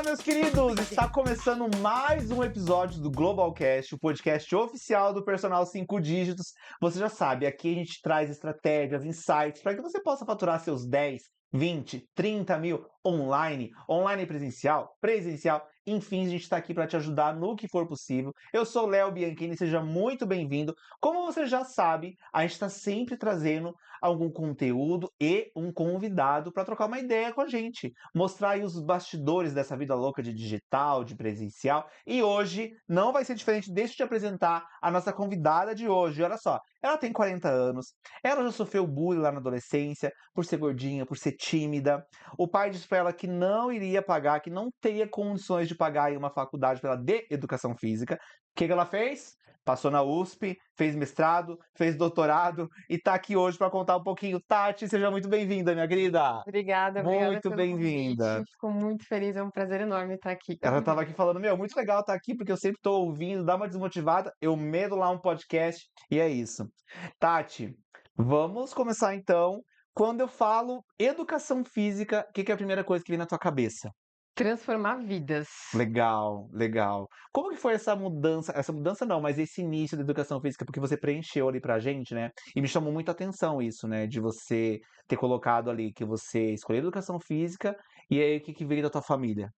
meus queridos! Está começando mais um episódio do Globalcast, o podcast oficial do Personal 5 Dígitos. Você já sabe, aqui a gente traz estratégias, insights, para que você possa faturar seus 10, 20, 30 mil online e presencial, enfim, a gente está aqui para te ajudar no que for possível. Eu sou o Léo Bianchini, seja muito bem-vindo. Como você já sabe, a gente está sempre trazendo algum conteúdo e um convidado para trocar uma ideia com a gente, mostrar aí os bastidores dessa vida louca de digital, de presencial. E hoje não vai ser diferente. Deixa eu te apresentar a nossa convidada de hoje. Olha só, ela tem 40 anos, ela já sofreu bullying lá na adolescência, por ser gordinha, por ser tímida. O pai disse para ela que não iria pagar, que não teria condições de pagar em uma faculdade para ela de educação física. O que ela fez? Passou na USP, fez mestrado, fez doutorado e tá aqui hoje para contar um pouquinho. Tati, seja muito bem-vinda, minha querida. Obrigada Muito pelo bem-vinda. convite. Fico muito feliz, é um prazer enorme estar aqui. Ela tava aqui falando, meu, muito legal estar aqui, porque eu sempre tô ouvindo, dá uma desmotivada, eu medo lá um podcast, e é isso. Tati, vamos começar então. Quando eu falo educação física, o que é a primeira coisa que vem na tua cabeça? Transformar vidas. Legal, legal. Como que foi essa mudança? Essa mudança não, mas esse início da educação física, porque você preencheu ali pra gente, né? E me chamou muita atenção isso, né? De você ter colocado ali que você escolheu educação física e aí o que veio da tua família?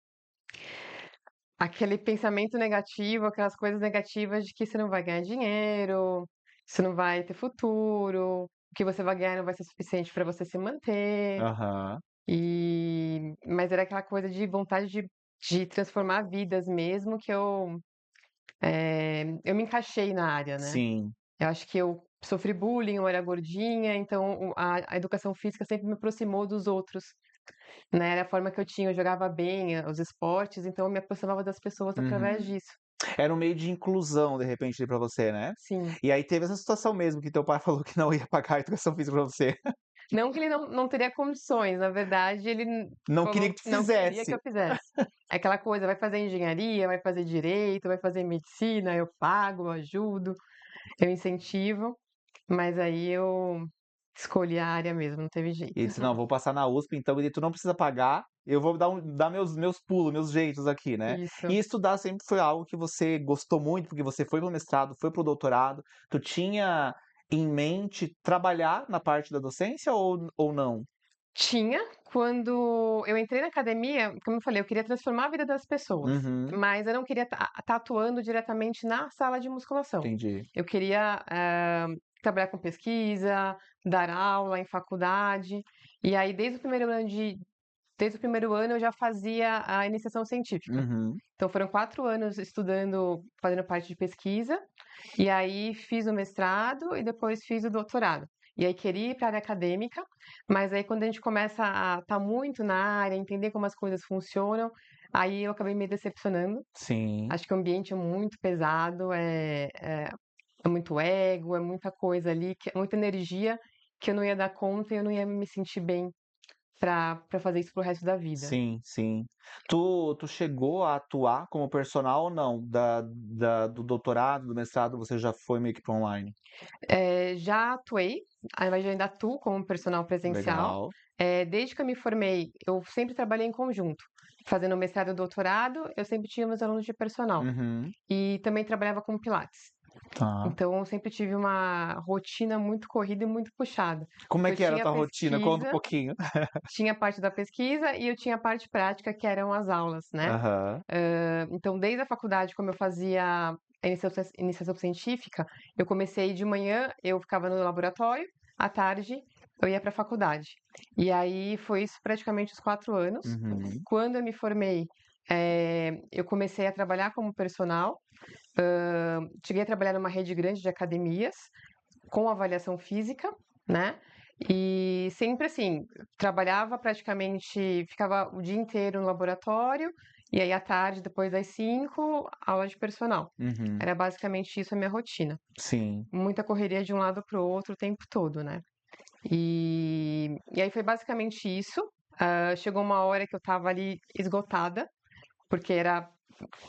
Aquele pensamento negativo, aquelas coisas negativas de que você não vai ganhar dinheiro, você não vai ter futuro, o que você vai ganhar não vai ser suficiente para você se manter. Aham, Mas era aquela coisa de vontade de transformar vidas mesmo que eu me encaixei na área, né? sim. Eu acho que eu sofri bullying, eu era gordinha, então a educação física sempre me aproximou dos outros. Né, era a forma que eu tinha, eu jogava bem, os esportes, então eu me aproximava das pessoas através Uhum. disso. Era um meio de inclusão, de repente, ali pra você, né? Sim. E aí teve essa situação mesmo, que teu pai falou que não ia pagar a educação física pra você. Não que ele não teria condições, na verdade ele Não queria falou que tu que não queria que fizesse. eu fizesse. É aquela coisa, vai fazer engenharia, vai fazer direito, vai fazer medicina, eu pago, eu ajudo, eu incentivo, mas aí eu escolhi a área mesmo, não teve E ele jeito. disse, não, vou passar na USP, então e tu não precisa pagar, eu vou dar meus pulos, meus jeitos aqui, né? Isso. E estudar sempre foi algo que você gostou muito, porque você foi pro mestrado, foi pro doutorado, tu tinha em mente trabalhar na parte da docência ou não? Tinha, quando eu entrei na academia, como eu falei, eu queria transformar a vida das pessoas, Uhum, mas eu não queria estar atuando diretamente na sala de musculação. entendi. Eu queria, trabalhar com pesquisa, dar aula em faculdade, e aí desde o primeiro ano eu já fazia a iniciação científica. Uhum, Então foram 4 anos estudando, fazendo parte de pesquisa, e aí fiz o mestrado e depois fiz o doutorado. E aí queria ir para a área acadêmica, mas aí quando a gente começa a estar muito na área, entender como as coisas funcionam, aí eu acabei me decepcionando. sim. Acho que o ambiente é muito pesado, é muito ego, é muita coisa ali, é muita energia que eu não ia dar conta e eu não ia me sentir bem para fazer isso pro resto da vida. Sim, sim. Tu chegou a atuar como personal ou não? Do doutorado, do mestrado, você já foi meio que para online? Já atuei, ao invés de ainda atuo como personal presencial. Legal. Desde que eu me formei, eu sempre trabalhei em conjunto. Fazendo mestrado e doutorado, eu sempre tinha meus alunos de personal. Uhum. E também trabalhava com pilates. Tá. Então, eu sempre tive uma rotina muito corrida e muito puxada. Como Porque é eu que era a tinha tua rotina? Conta um pesquisa, pouquinho. tinha a parte da pesquisa e eu tinha a parte prática, que eram as aulas, né? Aham. Então, desde a faculdade, como eu fazia a iniciação científica, eu comecei de manhã, eu ficava no laboratório, à tarde eu ia para a faculdade. E aí foi isso praticamente os 4 anos. Uhum. Quando eu me formei, eu comecei a trabalhar como personal. Cheguei a trabalhar numa rede grande de academias com avaliação física, né? E sempre assim, trabalhava praticamente, ficava o dia inteiro no laboratório, e aí à tarde, depois das 5, aula de personal. Uhum. Era basicamente isso a minha rotina. Sim. Muita correria de um lado para o outro o tempo todo, né? E aí foi basicamente isso. Chegou uma hora que eu estava ali esgotada, porque era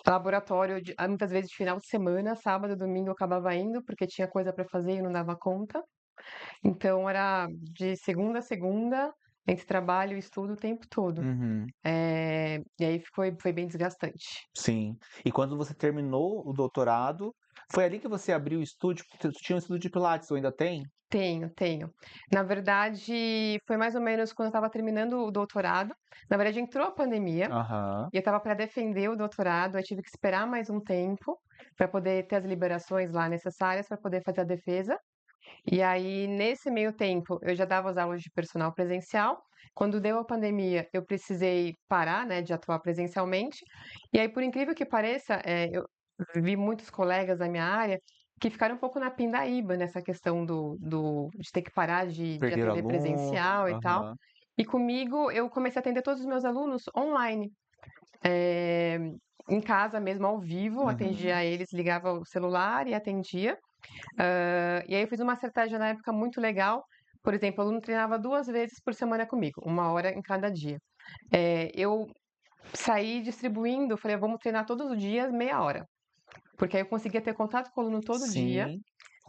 laboratório, muitas vezes de final de semana, sábado, domingo eu acabava indo, porque tinha coisa para fazer e eu não dava conta. Então era de segunda a segunda, entre trabalho e estudo o tempo todo. Uhum. E aí foi bem desgastante. Sim. E quando você terminou o doutorado, foi ali que você abriu o estúdio? Porque tu tinha um estúdio de Pilates, ou ainda tem? Tenho, tenho. Na verdade, foi mais ou menos quando eu estava terminando o doutorado. Na verdade, entrou a pandemia Aham. e eu estava para defender o doutorado. Eu tive que esperar mais um tempo para poder ter as liberações lá necessárias para poder fazer a defesa. E aí, nesse meio tempo, eu já dava as aulas de personal presencial. Quando deu a pandemia, eu precisei parar, né, de atuar presencialmente. E aí, por incrível que pareça, eu vi muitos colegas da minha área que ficaram um pouco na pindaíba nessa questão de ter que parar de Perderam atender alunos. presencial e tal. Aham. E comigo, eu comecei a atender todos os meus alunos online. Eh, Em casa mesmo, ao vivo, Uhum. atendia eles, ligava o celular e atendia. E aí eu fiz uma estratégia na época muito legal. Por exemplo, o aluno treinava 2 vezes por semana comigo, 1 hora em cada dia. Eu saí distribuindo, falei: "Vamos treinar todos os dias, meia hora", porque aí eu conseguia ter contato com o aluno todo dia, Sim.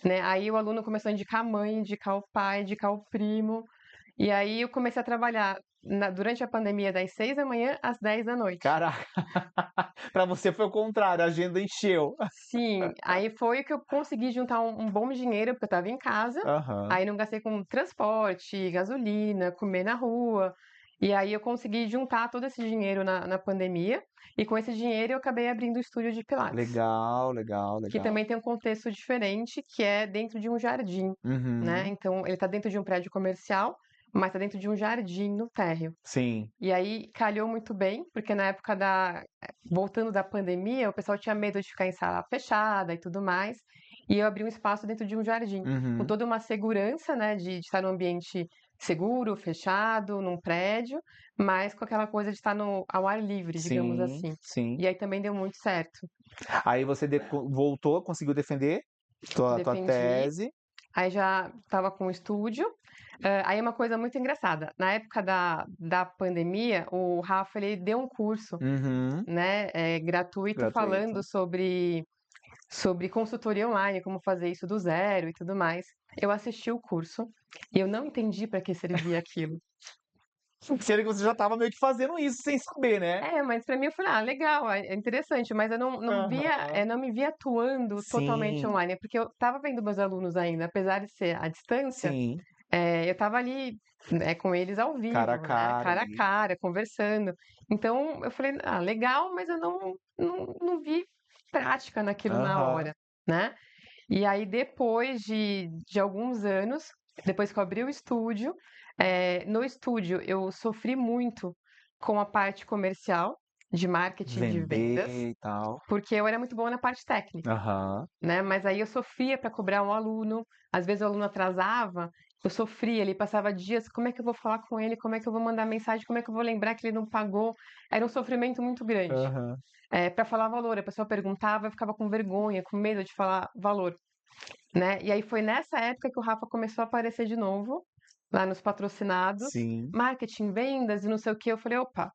né, aí o aluno começou a indicar a mãe, indicar o pai, indicar o primo, e aí eu comecei a trabalhar durante a pandemia das 6 da manhã às 10 da noite. Caraca. Pra você foi o contrário, a agenda encheu. Sim, aí foi que eu consegui juntar um bom dinheiro, porque eu estava em casa, Aham. aí não gastei com transporte, gasolina, comer na rua. E aí eu consegui juntar todo esse dinheiro na pandemia, e com esse dinheiro eu acabei abrindo o estúdio de pilates, Legal, legal, que legal. também tem um contexto diferente, que é dentro de um jardim, né? Uhum. Então ele está dentro de um prédio comercial, mas está dentro de um jardim no térreo. Sim. E aí calhou muito bem, porque na época voltando da pandemia, o pessoal tinha medo de ficar em sala fechada e tudo mais, e eu abri um espaço dentro de um jardim, com Uhum. toda uma segurança, né, de estar num ambiente seguro, fechado, num prédio, mas com aquela coisa de estar ao ar livre, digamos Sim, assim. sim. E aí também deu muito certo. Aí você voltou, conseguiu defender tua Defendi, tese. aí já estava com o estúdio. Aí é uma coisa muito engraçada. Na época da pandemia, o Rafa ele deu um curso, Uhum. né, gratuito, falando Gratuito. sobre consultoria online, como fazer isso do zero e tudo mais. Eu assisti o curso e eu não entendi para que servia aquilo. Sendo que você já estava meio que fazendo isso sem saber, né? Mas para mim eu falei, legal, é interessante, mas eu Aham. não me via atuando totalmente Sim, online, porque eu estava vendo meus alunos ainda, apesar de ser à distância, sim. eu estava ali, né, com eles ao Cara a vivo, né, cara cara a ali. cara, conversando. Então eu falei, legal, mas eu não vi prática naquilo na Aham. hora, né? E aí, depois de alguns anos, depois que eu abri o estúdio, no estúdio eu sofri muito com a parte comercial, de marketing, de vendas, Vender e tal. porque eu era muito boa na parte técnica, Aham. né? Mas aí eu sofria para cobrar um aluno, às vezes o aluno atrasava, eu sofria, ele passava dias, como é que eu vou falar com ele, como é que eu vou mandar mensagem, como é que eu vou lembrar que ele não pagou? Era um sofrimento muito grande. Aham. Para falar valor, a pessoa perguntava, eu ficava com vergonha, com medo de falar valor, né? E aí foi nessa época que o Rafa começou a aparecer de novo, lá nos patrocinados, Sim. marketing, vendas e não sei o que. Eu falei, opa,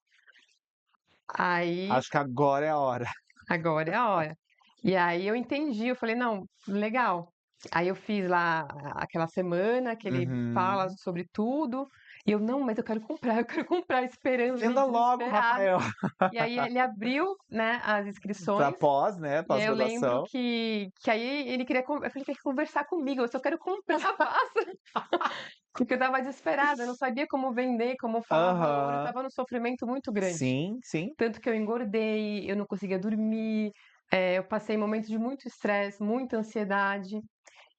aí Acho que agora é a hora. agora é a hora. E aí eu entendi, eu falei, não, legal. Aí eu fiz lá aquela semana que ele fala Uhum. sobre tudo, e eu, não, mas eu quero comprar, esperando ali, Venda logo, desesperada. Rafael. E aí ele abriu, né, as Pra inscrições. pós, né? E aí eu lembro Pós-graduação. que aí ele queria, eu falei, quer conversar comigo, eu só quero comprar, passa. Porque eu estava desesperada, eu não sabia como vender, como falar valor, eu Aham. estava num sofrimento muito grande. Sim, sim. Tanto que eu engordei, eu não conseguia dormir, eu passei momentos de muito estresse, muita ansiedade,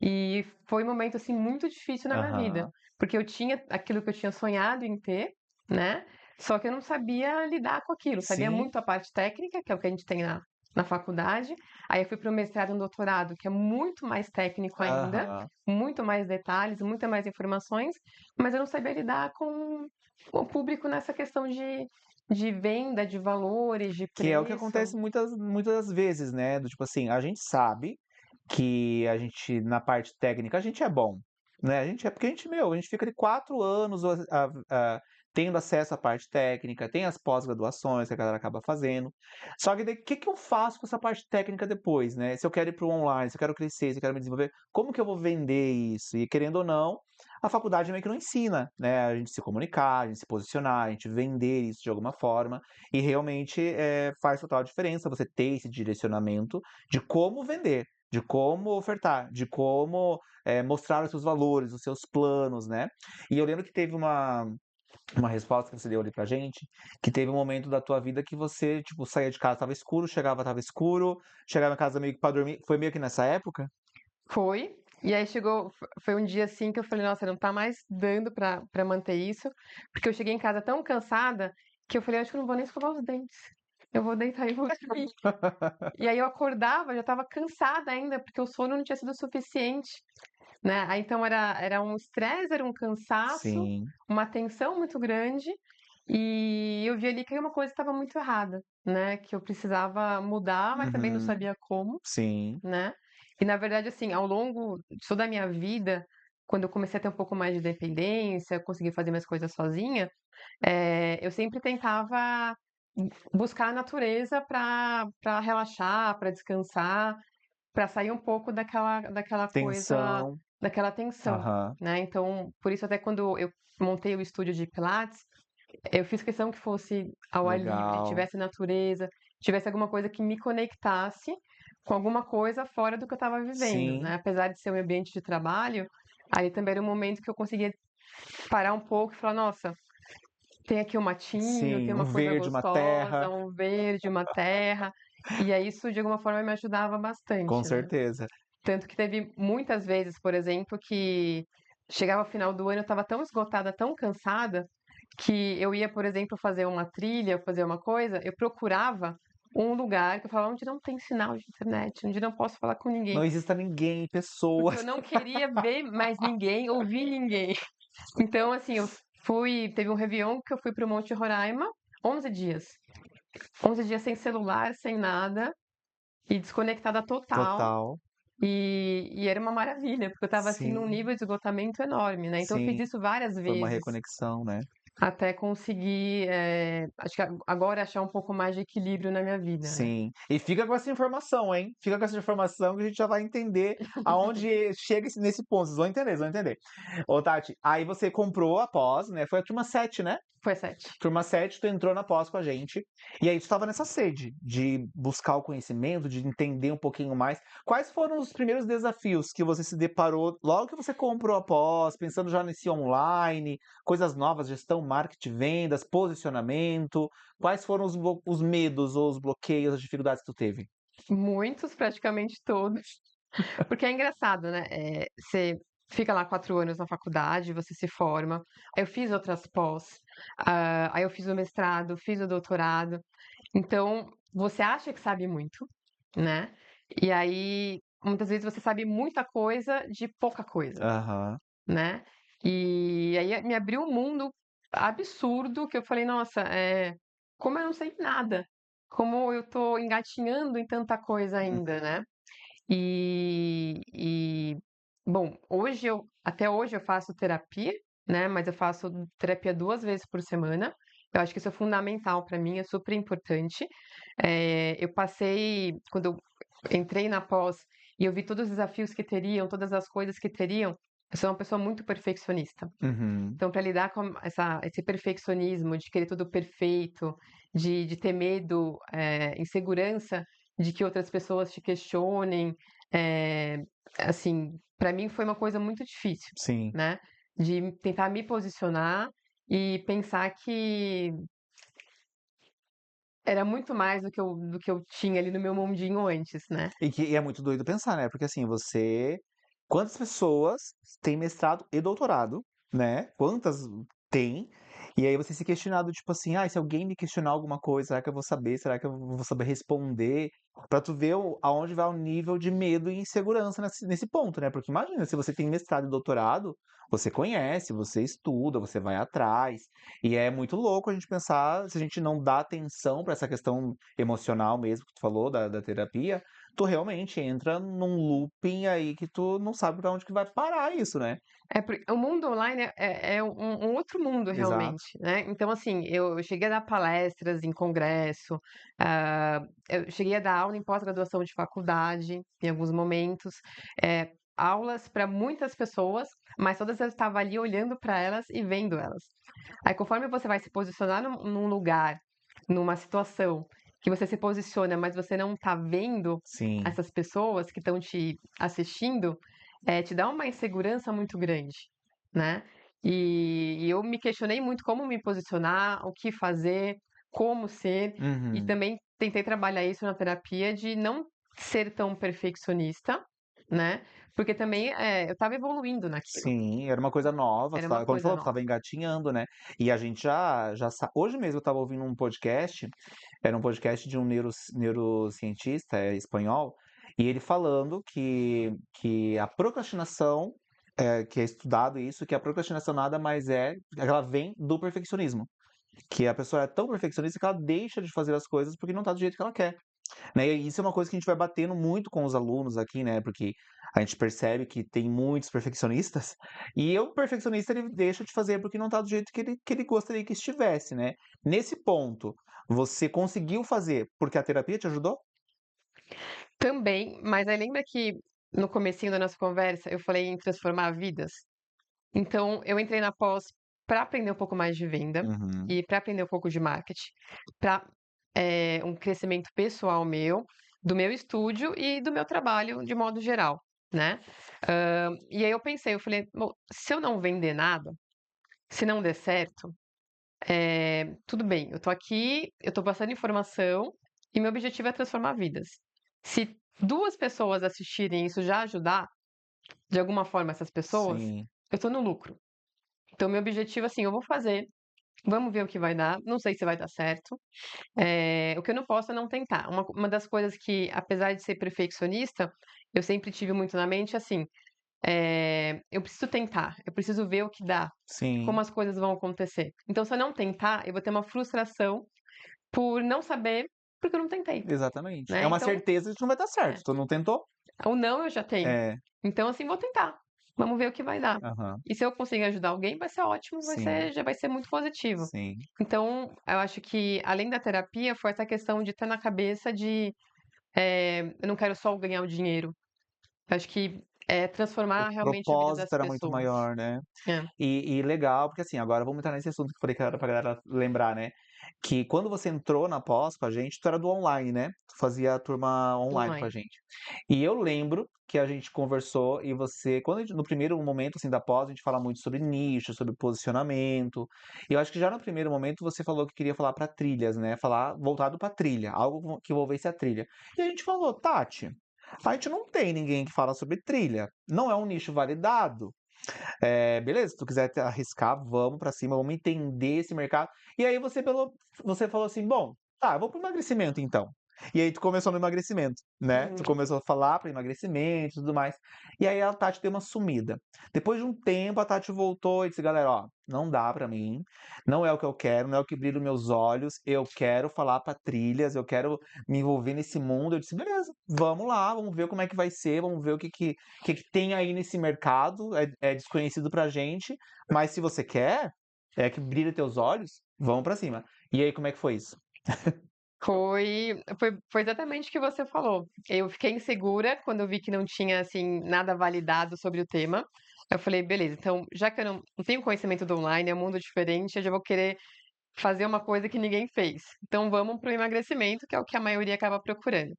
e foi um momento, assim, muito difícil na minha vida, Aham. porque eu tinha aquilo que eu tinha sonhado em ter, né, só que eu não sabia lidar com aquilo, sabia Sim. muito a parte técnica, que é o que a gente tem na faculdade, aí eu fui para o mestrado e um doutorado, que é muito mais técnico ainda, Aham. muito mais detalhes, muita mais informações, mas eu não sabia lidar com o público nessa questão de venda, de valores, de Que é o que preço. acontece muitas vezes, né? Do tipo assim, a gente sabe que a gente, na parte técnica, a gente é bom, né? A gente é porque a gente fica de 4 anos tendo acesso à parte técnica, tem as pós-graduações que a galera acaba fazendo. Só que daí, o que que eu faço com essa parte técnica depois, né? Se eu quero ir para o online, se eu quero crescer, se eu quero me desenvolver, como que eu vou vender isso? E querendo ou não, a faculdade meio que não ensina, né, a gente se comunicar, a gente se posicionar, a gente vender isso de alguma forma, e realmente, faz total diferença você ter esse direcionamento de como vender, de como ofertar, de como, mostrar os seus valores, os seus planos, né. E eu lembro que teve uma resposta que você deu ali pra gente, que teve um momento da tua vida que você, tipo, saía de casa, estava escuro, chegava em casa meio que pra dormir. Foi meio que nessa época? Foi, e aí foi um dia, assim, que eu falei: "Nossa, não tá mais dando pra manter isso", porque eu cheguei em casa tão cansada, que eu falei: "Acho que eu não vou nem escovar os dentes, eu vou deitar e vou dormir". E aí eu acordava, já estava cansada ainda, porque o sono não tinha sido suficiente, né. Aí então era um estresse, era um cansaço, Sim. uma tensão muito grande, e eu vi ali que uma coisa estava muito errada, né, que eu precisava mudar, mas também não Uhum. sabia como. Sim. Né. E na verdade, assim, ao longo de toda a minha vida, quando eu comecei a ter um pouco mais de dependência, conseguir fazer minhas coisas sozinha, eu sempre tentava buscar a natureza para relaxar, para descansar, para sair um pouco daquela coisa, Tensão. daquela tensão, Aham. né. Então, por isso até quando eu montei o estúdio de pilates, eu fiz questão que fosse ao ar livre, Legal. tivesse natureza, tivesse alguma coisa que me conectasse com alguma coisa fora do que eu estava vivendo, Sim, né. Apesar de ser um ambiente de trabalho, ali também era um momento que eu conseguia parar um pouco e falar: "Nossa, tem aqui um matinho, tem sim. Um uma coisa verde, uma terra. gostosa, um verde, uma terra", e aí isso de alguma forma me ajudava Com bastante, né. certeza. Tanto que teve muitas vezes, por exemplo, que chegava ao final do ano, eu estava tão esgotada, tão cansada, que eu ia, por exemplo, fazer uma trilha, fazer uma coisa, eu procurava um lugar que eu falava: "Onde não tem sinal de internet, onde não posso falar com ninguém", Não exista ninguém, porque eu pessoas. não queria ver mais ninguém, ouvir ninguém. Então, assim, eu fui teve um réveillon que eu fui para o Monte Roraima, 11 dias. 11 dias sem celular, sem nada, e desconectada total. Total. E era uma maravilha, porque eu estava, assim, num Sim, nível de esgotamento enorme, né, então eu fiz sim. isso várias Foi uma vezes, reconexão, né. até conseguir, acho que agora achar um pouco mais de equilíbrio na minha vida, né. Sim. E fica com essa informação, hein. Fica com essa informação que a gente já vai entender aonde chega nesse ponto, vocês vão entender, vocês vão entender. Ô Tati, aí você comprou a pós, né, foi a turma 7, né? Foi 7. Turma 7, tu entrou na pós com a gente, e aí tu estava nessa sede de buscar o conhecimento, de entender um pouquinho mais. Quais foram os primeiros desafios que você se deparou logo que você comprou a pós, pensando já nesse online, coisas novas, gestão, marketing, vendas, posicionamento? Quais foram os medos ou os bloqueios, as dificuldades que tu teve? Muitos, praticamente todos, porque é engraçado, né, você fica lá 4 anos na faculdade, você se forma, aí eu fiz outras pós, aí eu fiz o mestrado, fiz o doutorado, então você acha que sabe muito, né, e aí muitas vezes você sabe muita coisa de pouca coisa, Aham. né. E aí me abriu um mundo absurdo que eu falei: "Nossa, como eu não sei nada, como eu tô engatinhando em tanta coisa Hum. ainda", né. E bom, até hoje eu faço terapia, né, mas eu faço terapia 2 vezes por semana. Eu acho que isso é fundamental para mim, é super importante. Eu passei quando eu entrei na pós e eu vi todos os desafios que teriam, todas as coisas que teriam, eu sou uma pessoa muito perfeccionista. Uhum. Então, para lidar com esse perfeccionismo de querer tudo perfeito, de ter medo, insegurança de que outras pessoas te questionem, eh, assim, para mim foi uma coisa muito difícil, Sim. né, de tentar me posicionar e pensar que era muito mais do que eu tinha ali no meu mundinho antes, né. E é muito doido pensar, né, porque assim, quantas pessoas têm mestrado e doutorado, né, quantas tem, e aí você se questionar do tipo assim: "Ai, se alguém me questionar alguma coisa, será que eu vou saber? Será que eu vou saber responder?". Pra tu ver aonde vai o nível de medo e insegurança nesse ponto, né, porque imagina, se você tem mestrado e doutorado, você conhece, você estuda, você vai atrás, e é muito louco a gente pensar, se a gente não dá atenção pra essa questão emocional mesmo que tu falou da terapia, tu realmente entra num looping aí que tu não sabe pra onde que vai parar isso, né. O mundo online é um outro mundo Exato. realmente, né. Então, assim, eu cheguei a dar palestras em congresso, eu cheguei a dar aula em pós-graduação de faculdade, em alguns momentos. aulas para muitas pessoas, mas todas eu estava ali olhando para elas e vendo elas. Aí, conforme você vai se posicionar num lugar, numa situação que você se posiciona, mas você não está vendo Sim. essas pessoas que estão te assistindo, te dá uma insegurança muito grande, né? E eu me questionei muito como me posicionar, o que fazer, como ser, e Uhum. também tentei trabalhar isso na terapia de não ser tão perfeccionista, né? Porque também eu estava evoluindo naquilo. Sim, era uma coisa nova, Era uma como você coisa falou, nova. estava engatinhando, né? E a gente hoje mesmo eu estava ouvindo um podcast, era um podcast de um neurocientista espanhol, e ele falando que a procrastinação, que é estudado isso, que a procrastinação nada mais ela vem do perfeccionismo. Que a pessoa é tão perfeccionista que ela deixa de fazer as coisas porque não tá do jeito que ela quer. Né? E isso é uma coisa que a gente vai batendo muito com os alunos aqui, né? Porque a gente percebe que tem muitos perfeccionistas, e o perfeccionista ele deixa de fazer porque não está do jeito que ele gostaria que estivesse, né? Nesse ponto, você conseguiu fazer porque a terapia te ajudou? Também, mas aí lembra que no comecinho da nossa conversa eu falei em transformar vidas? Então eu entrei na pós para aprender um pouco mais de venda Uhum. e para aprender um pouco de marketing, para um crescimento pessoal meu, do meu estúdio e do meu trabalho de modo geral, né? E aí eu pensei, eu falei, "Bom, se eu não vender nada, se não der certo, tudo bem, eu tô aqui, eu tô passando informação e meu objetivo é transformar vidas. Se 2 pessoas assistirem e isso já ajudar, de alguma forma, essas pessoas, Sim, eu tô no lucro. Então, meu objetivo, assim, eu vou fazer, vamos ver o que vai dar. Não sei se vai dar certo. O que eu não posso é não tentar. Uma das coisas que, apesar de ser perfeccionista, eu sempre tive muito na mente, assim, eu preciso tentar, eu preciso ver o que dá, como sim, as coisas vão acontecer. Então, se eu não tentar, eu vou ter uma frustração por não saber, porque eu não tentei, exatamente. É né? uma Então, certeza de que não vai dar certo. é, Tu não tentou? o não eu já tenho. É, Então, assim, vou tentar. Vamos ver o que vai dar. aham, E se eu conseguir ajudar alguém, vai ser ótimo, sim, já vai ser muito positivo. sim. Então, eu acho que além da terapia, foi essa questão de ter na cabeça de eu não quero só ganhar o dinheiro. Eu acho que é O transformar realmente a vida propósito das era muito pessoas. maior, né? É, E legal, porque assim, agora vamos entrar nesse assunto que eu falei que era pra galera lembrar, né? Que quando você entrou na pós com a gente, tu era do online, né? Tu fazia a turma do online com a online. gente. E eu lembro que a gente conversou e você, no primeiro momento assim da pós, a gente fala muito sobre nicho, sobre posicionamento. E eu acho que já no primeiro momento você falou que queria falar para trilhas, né? Falar voltado para trilha, algo que envolvesse a trilha. E a gente falou, Tati, a gente não tem ninguém que fala sobre trilha. Não é um nicho validado. Beleza, se tu quiser arriscar, vamos pra cima, vamos entender esse mercado. E aí você falou assim, bom, tá, eu vou pro emagrecimento então. E aí tu começou no emagrecimento, né? Tu Uhum. começou a falar para emagrecimento e tudo mais. E aí a Tati deu uma sumida. Depois de um tempo, a Tati voltou e disse, galera, ó, não dá pra mim, não é o que eu quero, não é o que brilha os meus olhos, eu quero falar pra trilhas, eu quero me envolver nesse mundo. Eu disse, beleza, vamos lá, vamos ver como é que vai ser, vamos ver o que tem aí nesse mercado, é desconhecido pra gente, mas se você quer, que brilha teus olhos, vamos pra cima. E aí, como é que foi isso? Foi exatamente o que você falou. Eu fiquei insegura quando eu vi que não tinha, assim, nada validado sobre o tema. Eu falei, beleza, então, já que eu não tenho conhecimento do online, é um mundo diferente, eu já vou querer fazer uma coisa que ninguém fez. Então, vamos para o emagrecimento, que é o que a maioria acaba procurando.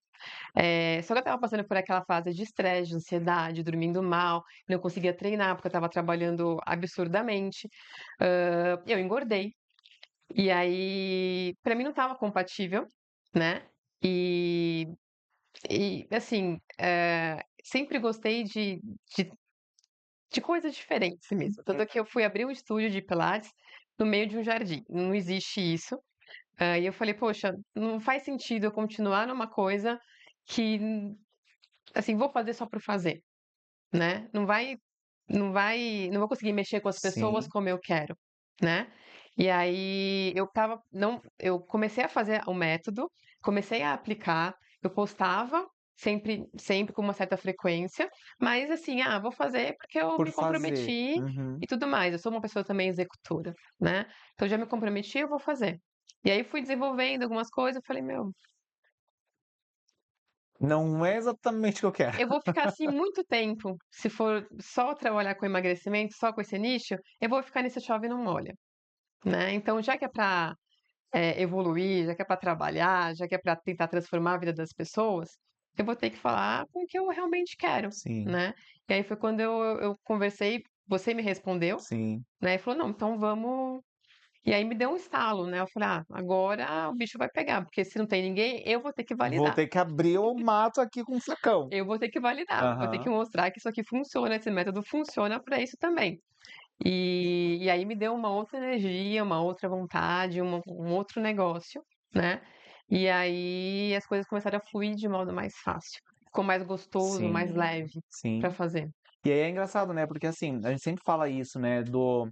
Só que eu estava passando por aquela fase de estresse, de ansiedade, dormindo mal, não conseguia treinar porque eu estava trabalhando absurdamente. Eu engordei. E aí, para mim não estava compatível, né? E, assim, sempre gostei de, de coisas diferentes mesmo. Tanto que eu fui abrir um estúdio de Pilates no meio de um jardim. Não existe isso. E eu falei, poxa, não faz sentido eu continuar numa coisa que, assim, vou fazer só por fazer, né? Não vou conseguir mexer com as pessoas Sim, como eu quero, né? E aí eu comecei a fazer o método, comecei a aplicar, eu postava sempre com uma certa frequência, mas assim, vou fazer porque eu por me fazer. comprometi Uhum. e tudo mais. Eu sou uma pessoa também executora, né? Então eu já me comprometi, eu vou fazer. E aí fui desenvolvendo algumas coisas, eu falei, meu, Não é exatamente o que eu quero. Eu vou ficar assim muito tempo, se for só trabalhar com emagrecimento, só com esse nicho, eu vou ficar nesse chove e não molha, né. Então já que é para evoluir, já que é para trabalhar, já que é para tentar transformar a vida das pessoas, eu vou ter que falar com o que eu realmente quero, Sim, né. E aí foi quando eu conversei, você me respondeu, sim. né, e falou: "Não, então vamos". E aí me deu um estalo, né, eu falei: "Ah, agora o bicho vai pegar, porque se não tem ninguém, eu vou ter que Vou validar. ter que abrir o mato aqui com um facão. Eu vou ter que validar, vou ter que Aham. mostrar que isso aqui funciona, esse método funciona para isso também". E aí me deu uma outra energia, uma outra vontade, um outro negócio, né. E aí as coisas começaram a fluir de modo mais fácil. Ficou mais gostoso, mais Sim, leve para sim. fazer. E aí é engraçado, né, porque assim, a gente sempre fala isso, né, do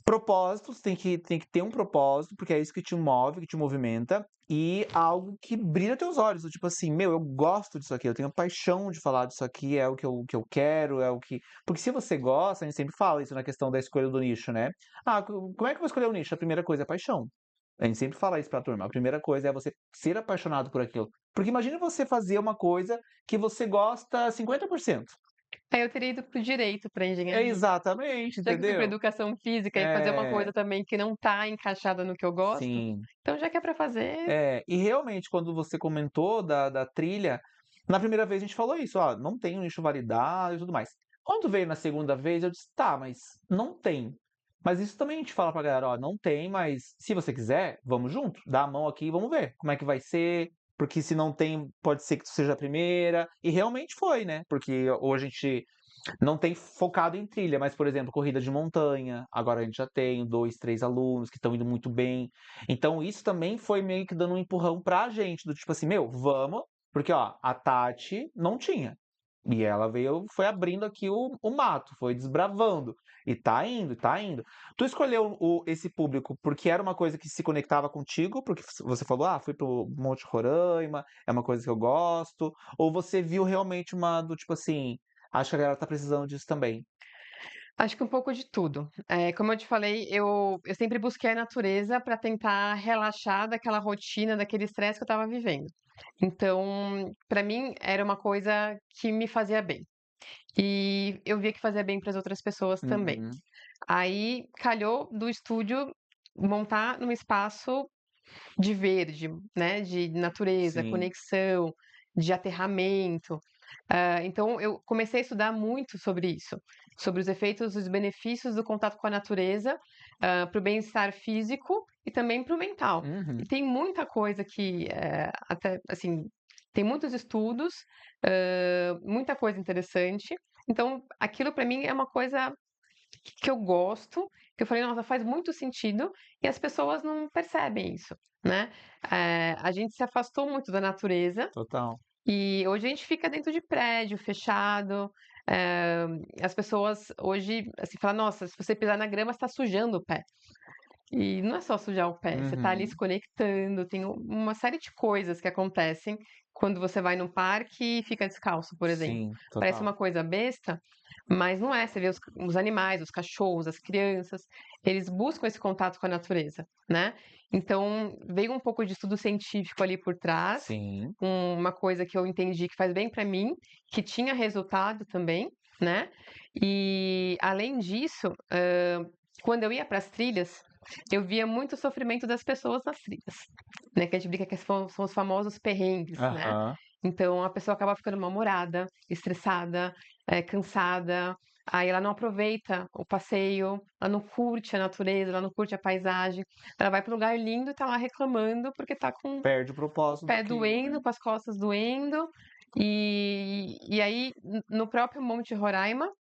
propósitos, tem que ter um propósito, porque é isso que te move, que te movimenta, e algo que brilha teus olhos, do tipo assim: "Meu, eu gosto disso aqui, eu tenho paixão de falar disso aqui, é o que eu quero, é o que". Porque se você gosta, a gente sempre fala isso na questão da escolha do nicho, né. "Ah, como é que eu vou escolher o nicho?" A primeira coisa é paixão. A gente sempre fala isso pra turma, a primeira coisa é você ser apaixonado por aquilo. Porque imagina você fazer uma coisa que você gosta 50%. Aí eu teria ido para o direito, para É engenharia. exatamente, Já que eu fui para entendeu? educação física e fazer uma É, coisa também que não tá encaixada no que eu gosto, sim. então já que é para fazer. E realmente quando você comentou da trilha, na primeira vez a gente falou isso: "Ó, não tem um nicho validado e tudo mais". Quando veio na segunda vez eu disse: "Tá, mas não tem". Mas isso também a gente fala pra galera: "Ó, não tem, mas se você quiser, vamos junto, dá a mão aqui e vamos ver como é que vai ser, porque se não tem, pode ser que tu seja a primeira". E realmente foi, né, porque hoje a gente não tem focado em trilha, mas, por exemplo, corrida de montanha, agora a gente já tem 2, 3 alunos que estão indo muito bem. Então isso também foi meio que dando um empurrão pra gente, do tipo assim: "Meu, vamos", porque, ó, a Tati não tinha. E ela veio foi abrindo aqui o mato, foi desbravando, e tá indo, tá indo. Tu escolheu esse público porque era uma coisa que se conectava contigo, porque você falou: "Ah, fui para o Monte Roraima, é uma coisa que eu gosto", ou você viu realmente uma do tipo assim: "Acho que a galera tá precisando disso também"? Acho que um pouco de tudo. Como eu te falei, eu sempre busquei a natureza para tentar relaxar daquela rotina, daquele estresse que eu estava vivendo. Então, para mim, era uma coisa que me fazia bem. E eu via que fazia bem para as outras pessoas também. Uhum. Aí, calhou do estúdio montar num espaço de verde, né, de natureza, Sim. conexão, de aterramento. Então eu comecei a estudar muito sobre isso, sobre os efeitos, os benefícios do contato com a natureza, para o bem-estar físico e também para o mental. E Uhum. tem muita coisa que, até assim, tem muitos estudos, muita coisa interessante. Então aquilo para mim é uma coisa que eu gosto, que eu falei: "Nossa, faz muito sentido", e as pessoas não percebem isso, né. A gente se afastou muito da natureza, Total. e hoje a gente fica dentro de prédio fechado, eh, as pessoas hoje, assim, falam: "Nossa, se você pisar na grama, você tá sujando o pé". E não é só sujar o pé, você tá ali se Uhum. conectando, tem uma série de coisas que acontecem quando você vai no parque e fica descalço, por exemplo. Sim, Parece total. uma coisa besta, mas não é. Você vê os animais, os cachorros, as crianças, eles buscam esse contato com a natureza, né. Então, veio um pouco de estudo científico ali por trás, Sim. uma coisa que eu entendi que faz bem pra mim, que tinha resultado também, né. E além disso, quando eu ia para as trilhas, eu via muito sofrimento das pessoas nas trilhas, né, que a gente brinca que são os famosos perrengues, né. Aham. Então a pessoa acaba ficando mal-humorada, estressada, cansada, aí ela não aproveita o passeio, ela não curte a natureza, ela não curte a paisagem, ela vai para um lugar lindo e tá lá reclamando porque tá com o Perde o propósito pé daquilo, doendo, né. com as costas doendo, e aí no próprio Monte Roraima,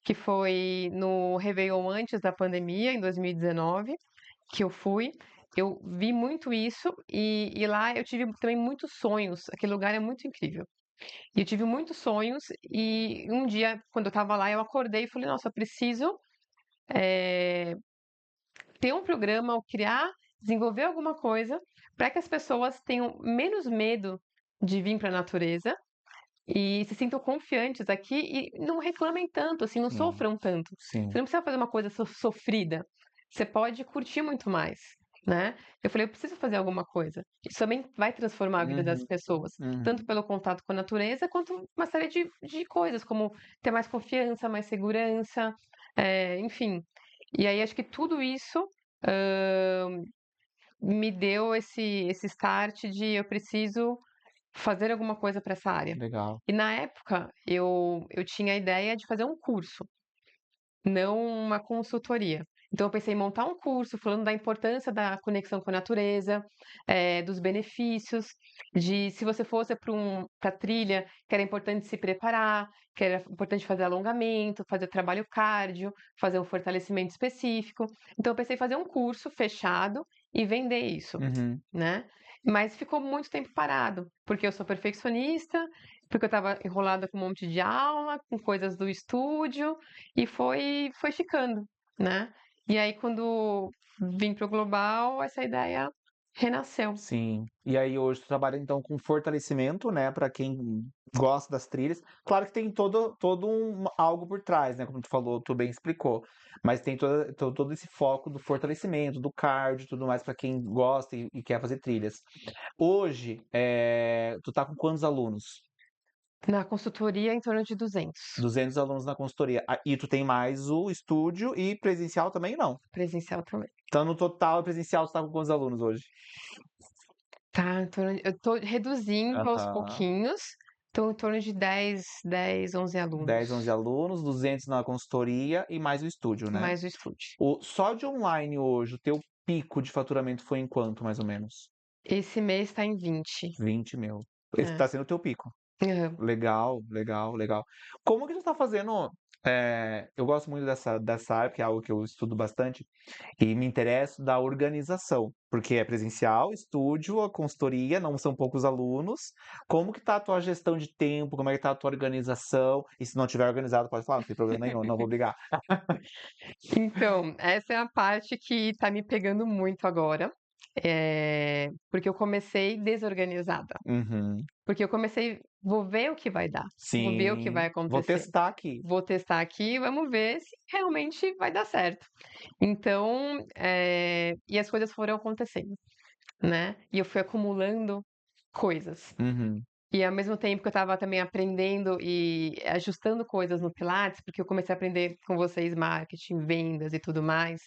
que foi no réveillon antes da pandemia, em 2019, que eu fui, eu vi muito isso e lá eu tive também muitos sonhos, aquele lugar é muito incrível. E eu tive muitos sonhos e um dia, quando eu estava lá, eu acordei e falei: "Nossa, eu preciso, eh, ter um programa ou criar, desenvolver alguma coisa para que as pessoas tenham menos medo de vir para a natureza e se sintam confiantes aqui e não reclamem tanto, assim, não Sim, sofram tanto. Você sim. não precisa fazer uma coisa sofrida, você pode curtir muito mais. né? Eu falei, eu preciso fazer alguma coisa. Isso também vai transformar a vida das Uhum, pessoas, tanto uhum. pelo contato com a natureza, quanto uma série de coisas, como ter mais confiança, mais segurança, enfim. E aí acho que tudo isso me deu esse start de eu preciso fazer alguma coisa para essa área. Legal. E na época eu tinha a ideia de fazer um curso, não uma consultoria. Então eu pensei em montar um curso falando da importância da conexão com a natureza, dos benefícios, de se você fosse pra trilha, que era importante se preparar, que era importante fazer alongamento, fazer trabalho cardio, fazer um fortalecimento específico. Então eu pensei em fazer um curso fechado e vender isso, Uhum. né. Mas ficou muito tempo parado, porque eu sou perfeccionista, porque eu estava enrolada com um monte de aula, com coisas do estúdio, e foi ficando, né. E aí quando vim para o global, essa ideia renasceu. Sim. E aí hoje tu trabalha então com fortalecimento, né, para quem gosta das trilhas. Claro que tem todo algo por trás, né, como tu falou, tu bem explicou, mas tem todo esse foco do fortalecimento, do cardio e tudo mais para quem gosta e quer fazer trilhas. Hoje, tu tá com quantos alunos? Na consultoria, em torno de 200, 200 alunos na consultoria. Ah, e tu tem mais o estúdio e presencial também não? presencial também. Então no total presencial tu tá com quantos alunos hoje? Tá, em torno de eu tô reduzindo aos Aham. pouquinhos, tô em torno de 10, 11 alunos, 10, 11 alunos, 200 na consultoria e mais o estúdio, né? mais o estúdio. Só de online hoje, o teu pico de faturamento foi em quanto, mais ou menos? Esse mês tá em 20. 20 mil. Esse É. tá sendo o teu pico. Aham. Legal, legal, legal. Como que tu tá fazendo? Eu gosto muito dessa área, que é algo que eu estudo bastante, e me interesso da organização, porque é presencial, estúdio, a consultoria, não são poucos alunos. Como que tá a tua gestão de tempo? Como é que tá a tua organização? E se não tiver organizado, pode falar, não tem problema nenhum, não vou brigar. Então, essa é a parte que tá me pegando muito agora, porque eu comecei desorganizada. Uhum. Porque eu comecei, vou ver o que vai dar, vou ver o que vai Sim, vou acontecer. testar aqui. Vou testar aqui, vamos ver se realmente vai dar certo. Então, e as coisas foram acontecendo, né? E eu fui acumulando coisas. Uhum. E ao mesmo tempo que eu estava também aprendendo e ajustando coisas no Pilates, porque eu comecei a aprender com vocês marketing, vendas e tudo mais,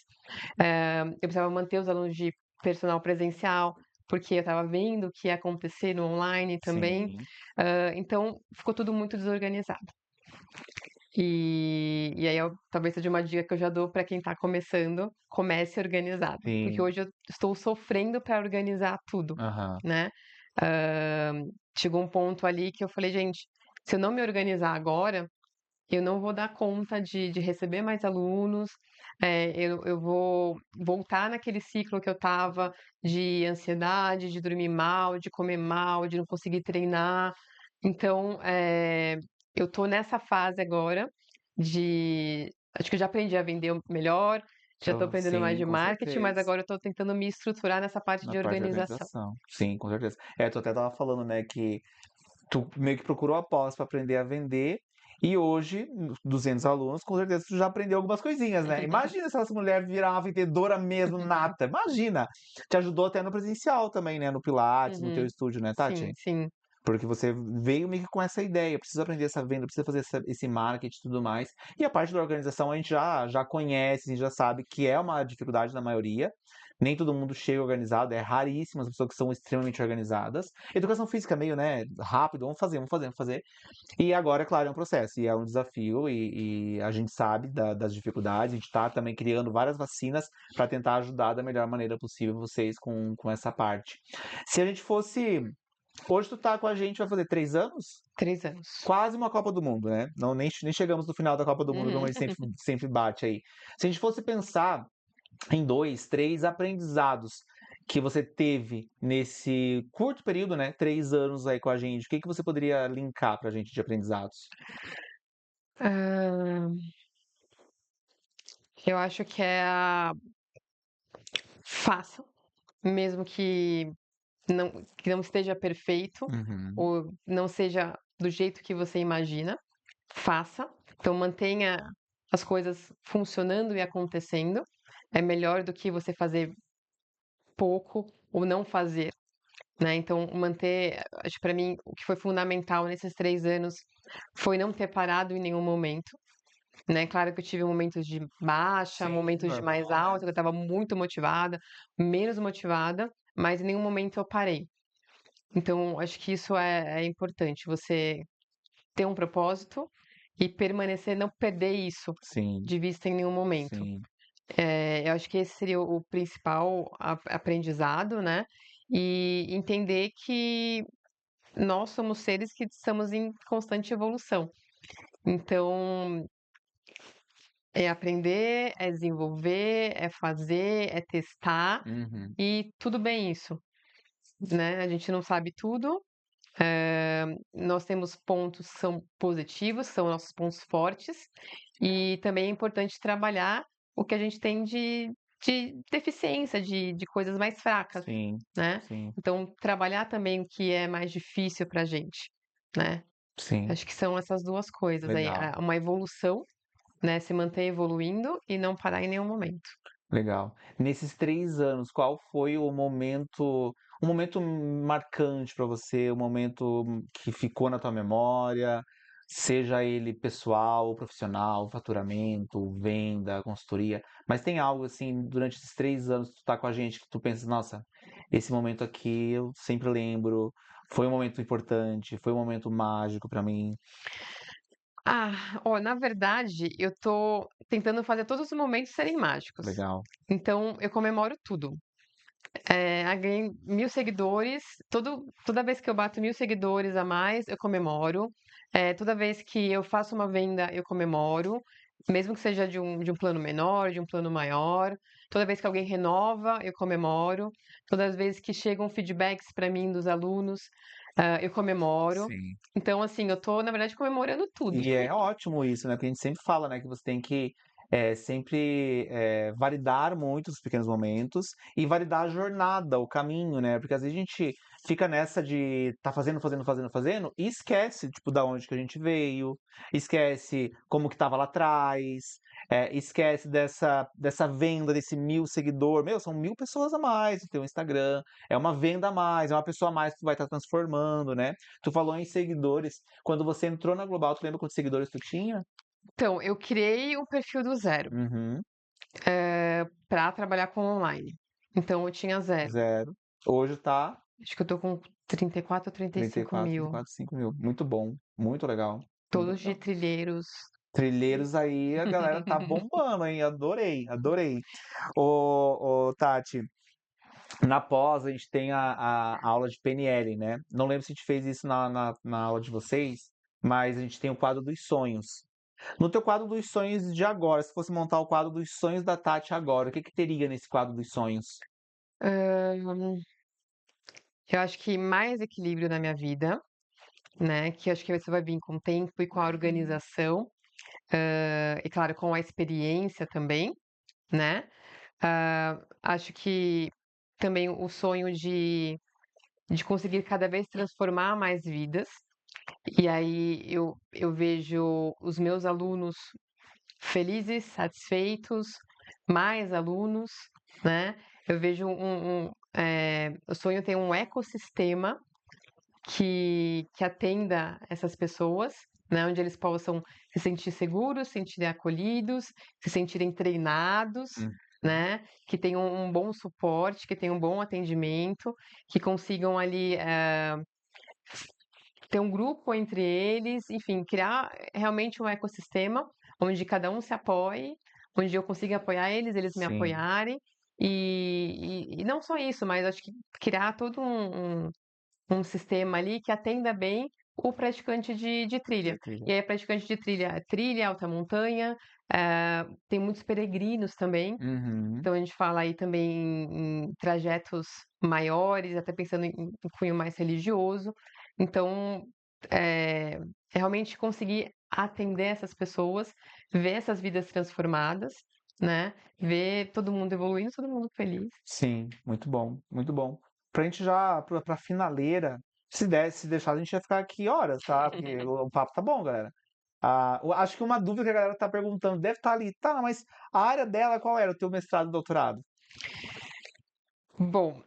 eu precisava manter os alunos de personal presencial, porque eu estava vendo o que ia acontecer no online também. Sim, Então ficou tudo muito desorganizado. E aí talvez seja uma dica que eu já dou para quem está começando, comece organizado, porque sim. hoje eu estou sofrendo para organizar tudo, Aham. né. Chegou um ponto ali que eu falei: "Gente, se eu não me organizar agora, eu não vou dar conta de receber mais alunos, eu vou voltar naquele ciclo que eu estava de ansiedade, de dormir mal, de comer mal, de não conseguir treinar". Então, eu tô nessa fase agora de acho que eu já aprendi a vender melhor, já tô aprendendo mais Sim, de com marketing, mas certeza. agora eu tô tentando me estruturar nessa parte Na de parte de organização. organização. Sim, com certeza. Tu até tava falando, né, que tu meio que procurou após para aprender a vender, e hoje, 200 alunos, com certeza tu já aprendeu algumas coisinhas, né? Imagina se essa mulher virar uma vendedora mesmo nata, imagina! Te ajudou até no presencial também, né, no Pilates, no teu Uhum. estúdio, né, Sim, Tati? sim. Porque você veio meio que com essa ideia, precisa aprender essa venda, precisa fazer esse marketing e tudo mais. E a parte da organização a gente já conhece, a gente já sabe que é uma dificuldade na maioria. Nem todo mundo chega organizado, é raríssimo as pessoas que são extremamente organizadas. Educação física é meio, né, rápido, vamos fazer, vamos fazer, vamos fazer. E agora, é claro, é um processo, e é um desafio, e a gente sabe das dificuldades, a gente está também criando várias vacinas para tentar ajudar da melhor maneira possível vocês com essa parte. Se a gente fosse Hoje tu tá com a gente, vai fazer 3 anos? 3 anos. Quase uma Copa do Mundo, né? Não, nem chegamos no final da Copa do Mundo, como Uhum. a gente sempre bate aí. Se a gente fosse pensar em 2, 3 aprendizados que você teve nesse curto período, né? 3 anos aí com a gente, o que que você poderia linkar pra gente de aprendizados? Hã, eu acho que é a faça, mesmo que não esteja perfeito, Uhum. ou não seja do jeito que você imagina, faça. Então mantenha as coisas funcionando e acontecendo. É melhor do que você fazer pouco ou não fazer, né? Então, acho que para mim, o que foi fundamental nesses 3 anos foi não ter parado em nenhum momento, né? Claro que eu tive momentos de baixa, Sim, momentos de mais normal, alta, que eu estava muito motivada, menos motivada, mas em nenhum momento eu parei. Então, acho que isso é importante, você ter um propósito e permanecer, não perder isso sim, de vista em nenhum momento. sim. Eu acho que esse seria o principal aprendizado, né? E entender que nós somos seres que estamos em constante evolução. Então, é aprender, é desenvolver, é fazer, é testar, Uhum. e tudo bem isso, né? A gente não sabe tudo. Nós temos pontos que são positivos, são nossos pontos fortes, e também é importante trabalhar o que a gente tem de deficiência, de coisas mais fracas, Sim, né? sim, Então, trabalhar também o que é mais difícil pra gente, né? sim. Acho que são essas duas coisas aí, Legal, uma evolução, né? Se manter evoluindo e não parar em nenhum momento. legal. Nesses 3 anos, qual foi um momento marcante para você, um momento que ficou na tua memória, seja ele pessoal, profissional, faturamento, venda, consultoria, mas tem algo assim, durante esses 3 anos que tu tá com a gente, que tu pensa, nossa, esse momento aqui eu sempre lembro, foi um momento importante, foi um momento mágico para mim. Na verdade, eu tô tentando fazer todos os momentos serem mágicos. Legal. Então, eu comemoro tudo. Ganhei 1.000 seguidores, toda vez que eu bato 1.000 seguidores a mais, eu comemoro. Toda vez que eu faço uma venda, eu comemoro, mesmo que seja de um plano menor, de um plano maior. Toda vez que alguém renova, eu comemoro. Todas as vezes que chegam feedbacks para mim dos alunos, eu comemoro. Sim. Então, assim, eu tô, na verdade, comemorando tudo. E é ótimo isso, né? Porque a gente sempre fala, né, que você tem que sempre validar muito os pequenos momentos e validar a jornada, o caminho, né? Porque às vezes a gente fica nessa de tá fazendo, fazendo, fazendo, fazendo e esquece, tipo, da onde que a gente veio, esquece como que tava lá atrás, esquece dessa venda, desse 1.000 seguidor. Meu, são 1.000 pessoas a mais no teu Instagram, é uma venda a mais, é uma pessoa a mais que tu vai estar transformando, né? Tu falou em seguidores. Quando você entrou na Global, tu lembra quantos seguidores tu tinha? Então, eu criei um perfil do zero, Uhum. para trabalhar com online. Então, eu tinha zero. 0. Hoje tá Acho que eu tô com 34 ou 35 34, mil. 34, 5 mil. Muito bom, muito legal, muito Todos de legal. trilheiros. Trilheiros aí, a galera tá bombando, hein? Adorei, adorei. Ô, Tati, na pós a gente tem a aula de PNL, né? Não lembro se a gente fez isso na aula de vocês, mas a gente tem o quadro dos sonhos. No teu quadro dos sonhos de agora, se fosse montar o quadro dos sonhos da Tati agora, o que que teria nesse quadro dos sonhos? Hã, eu acho que mais equilíbrio na minha vida, né, que eu acho que isso vai vir com o tempo e com a organização, e claro, com a experiência também, né. Acho que também o sonho de conseguir cada vez transformar mais vidas, e aí eu vejo os meus alunos felizes, satisfeitos, mais alunos, né. Eu vejo o sonho ter um ecossistema que atenda essas pessoas, né, onde eles possam se sentir seguros, se sentirem acolhidos, se sentirem treinados, Hum. né, que tenham um bom suporte, que tenham um bom atendimento, que consigam ali, ter um grupo entre eles, enfim, criar realmente um ecossistema onde cada um se apoie, onde eu consiga apoiar eles, eles me Sim, apoiarem, e não só isso, mas acho que criar todo um sistema ali que atenda bem o praticante de trilha. de trilha. E aí, praticante de trilha, trilha, alta montanha, tem muitos peregrinos também. Uhum. Então, a gente fala aí também em trajetos maiores, até pensando em cunho mais religioso. Então, realmente conseguir atender essas pessoas, ver essas vidas transformadas, né? Ver todo mundo evoluindo, todo mundo feliz. Sim, muito bom, muito bom. Pra gente já, pra finaleira, se deixar, a gente ia ficar aqui horas, tá? Porque o papo tá bom, galera. Acho que uma dúvida que a galera tá perguntando, deve estar ali, tá, mas a área dela qual era? O teu mestrado e doutorado? Bom,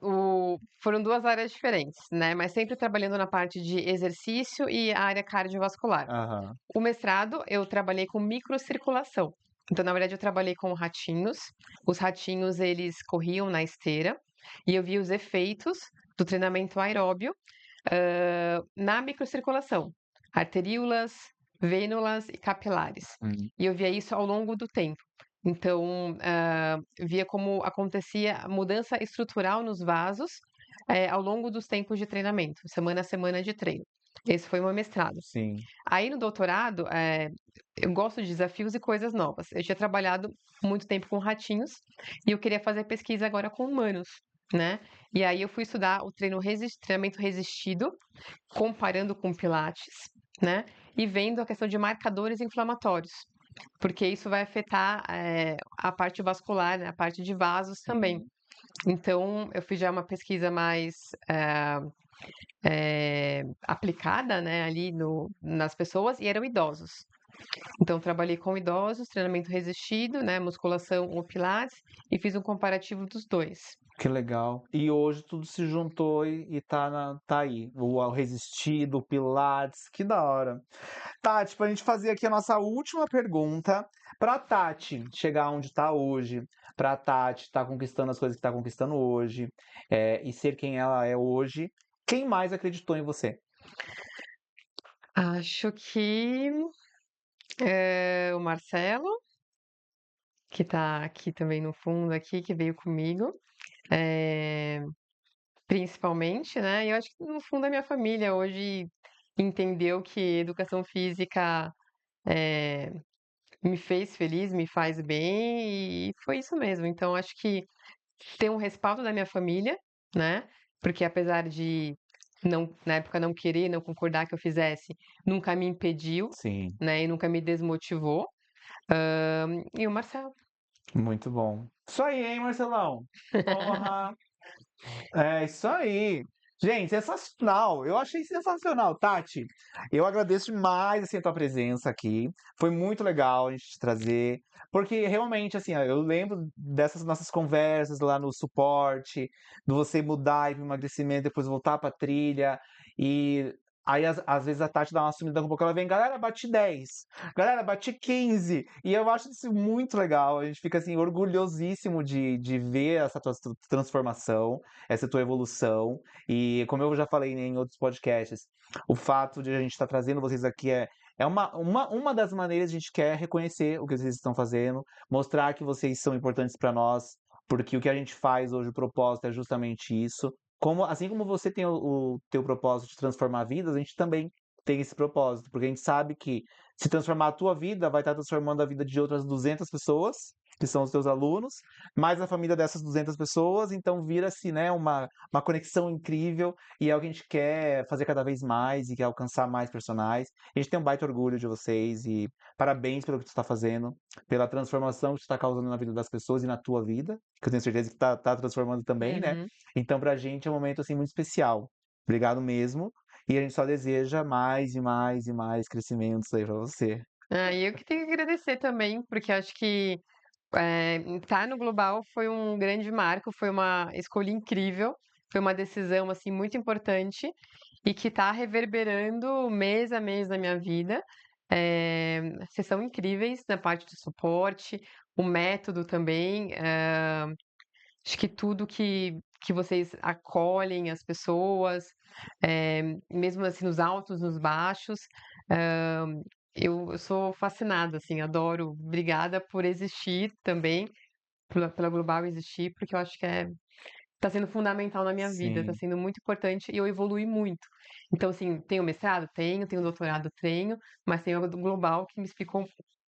foram 2 áreas diferentes, né, mas sempre trabalhando na parte de exercício e a área cardiovascular. Aham. O mestrado, eu trabalhei com microcirculação. Então, na verdade, eu trabalhei com ratinhos. Os ratinhos, eles corriam na esteira e eu via os efeitos do treinamento aeróbio, na microcirculação, arteríolas, vênulas e capilares. Hum. E eu via isso ao longo do tempo. Então, via como acontecia a mudança estrutural nos vasos, ao longo dos tempos de treinamento, semana a semana de treino. Esse foi o meu mestrado. Sim. Aí no doutorado, eu gosto de desafios e coisas novas. Eu tinha trabalhado muito tempo com ratinhos e eu queria fazer pesquisa agora com humanos, né? E aí eu fui estudar o treinamento resistido, comparando com Pilates, né? E vendo a questão de marcadores inflamatórios, porque isso vai afetar, a parte vascular, né? A parte de vasos também. Sim. Então, eu fiz já uma pesquisa mais aplicada, né, ali nas pessoas, e eram idosos. Então, trabalhei com idosos, treinamento resistido, né, musculação ou pilates, e fiz um comparativo dos dois. Que legal. E hoje tudo se juntou e tá aí. O resistido, o Pilates, que da hora. Tati, pra gente fazer aqui a nossa última pergunta, pra Tati chegar onde tá hoje, pra Tati tá conquistando as coisas que tá conquistando hoje, e ser quem ela é hoje, quem mais acreditou em você? Acho que o Marcelo, que tá aqui também no fundo, aqui, que veio comigo, eh, principalmente, né? E eu acho que no fundo a minha família hoje entendeu que educação física eh, me fez feliz, me faz bem, e foi isso mesmo. Então, acho que ter um respaldo da minha família, né? Porque apesar de não, na época não querer, não concordar que eu fizesse, nunca me impediu, Sim, né? E nunca me desmotivou. E o Marcelo. muito bom. Isso aí, hein, Marcelão? Porra! É isso aí. Gente, sensacional. Eu achei sensacional, Tati. Eu agradeço demais assim, a tua presença aqui. Foi muito legal a gente te trazer, porque realmente assim, ó, eu lembro dessas nossas conversas lá no suporte, de você mudar e ir pro emagrecimento, depois voltar pra trilha e aí às vezes a Tati dá uma sumida com um pouco, ela vem, galera, bati 10, galera, bati 15. E eu acho isso muito legal. A gente fica assim orgulhosíssimo de ver essa tua transformação, essa tua evolução. E como eu já falei, né, em outros podcasts, o fato de a gente estar trazendo vocês aqui é uma das maneiras que a gente quer reconhecer o que vocês estão fazendo, mostrar que vocês são importantes para nós, porque o que a gente faz hoje, o propósito é justamente isso. Assim como você tem o teu propósito de transformar vidas, a gente também tem esse propósito, porque a gente sabe que se transformar a tua vida, vai estar transformando a vida de outras 200 pessoas, que são os teus alunos, mais a família dessas 200 pessoas, então vira-se, né, uma conexão incrível e é o que a gente quer fazer cada vez mais e quer alcançar mais personagens. A gente tem um baita orgulho de vocês e parabéns pelo que tu está fazendo, pela transformação que tu está causando na vida das pessoas e na tua vida, que eu tenho certeza que tá transformando também, né? Uhum. Então pra gente é um momento assim muito especial. Obrigado mesmo. E a gente só deseja mais e mais e mais crescimentos aí pra você. E eu que tenho que agradecer também, porque acho que estar no Global foi um grande marco, foi uma escolha incrível, foi uma decisão assim muito importante e que está reverberando mês a mês na minha vida. Vocês são incríveis na parte do suporte, o método também. Acho que tudo que vocês acolhem as pessoas, mesmo assim nos altos, nos baixos. eh, eu sou fascinada, assim, adoro. Obrigada por existir também, pela Global existir, porque eu acho que tá sendo fundamental na minha vida, tá Sim. sendo muito importante e eu evolui muito. Então, assim, tenho mestrado? Tenho doutorado? Tenho, mas tenho a do Global que me explicou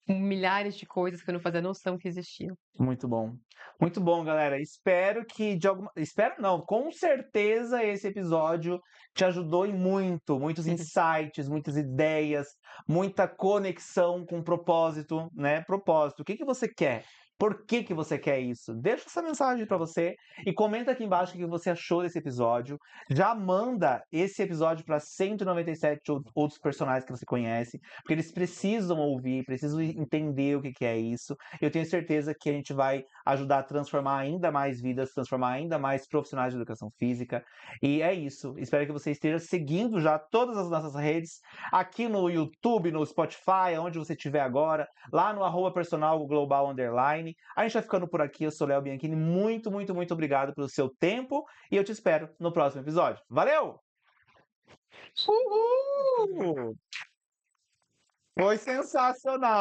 milhares de coisas que eu não fazia noção que existiam. Muito bom. Muito bom, galera. Espero que de alguma. Espero não, com certeza esse episódio te ajudou em muitos insights, muitas ideias, muita conexão com propósito, né? Propósito. O que que você quer? Por que que você quer isso? Deixa essa mensagem para você e comenta aqui embaixo o que você achou desse episódio. Já manda esse episódio para 197 outros personagens que você conhece, porque eles precisam ouvir, precisam entender o que que é isso. Eu tenho certeza que a gente vai ajudar a transformar ainda mais vidas, transformar ainda mais profissionais de educação física. E é isso. Espero que você esteja seguindo já todas as nossas redes, aqui no YouTube, no Spotify, onde você estiver agora, lá no @personalglobal_. A gente vai ficando por aqui. Eu sou Léo Bianchini. Muito, muito, muito obrigado pelo seu tempo e eu te espero no próximo episódio. Valeu! Uhul! Foi sensacional!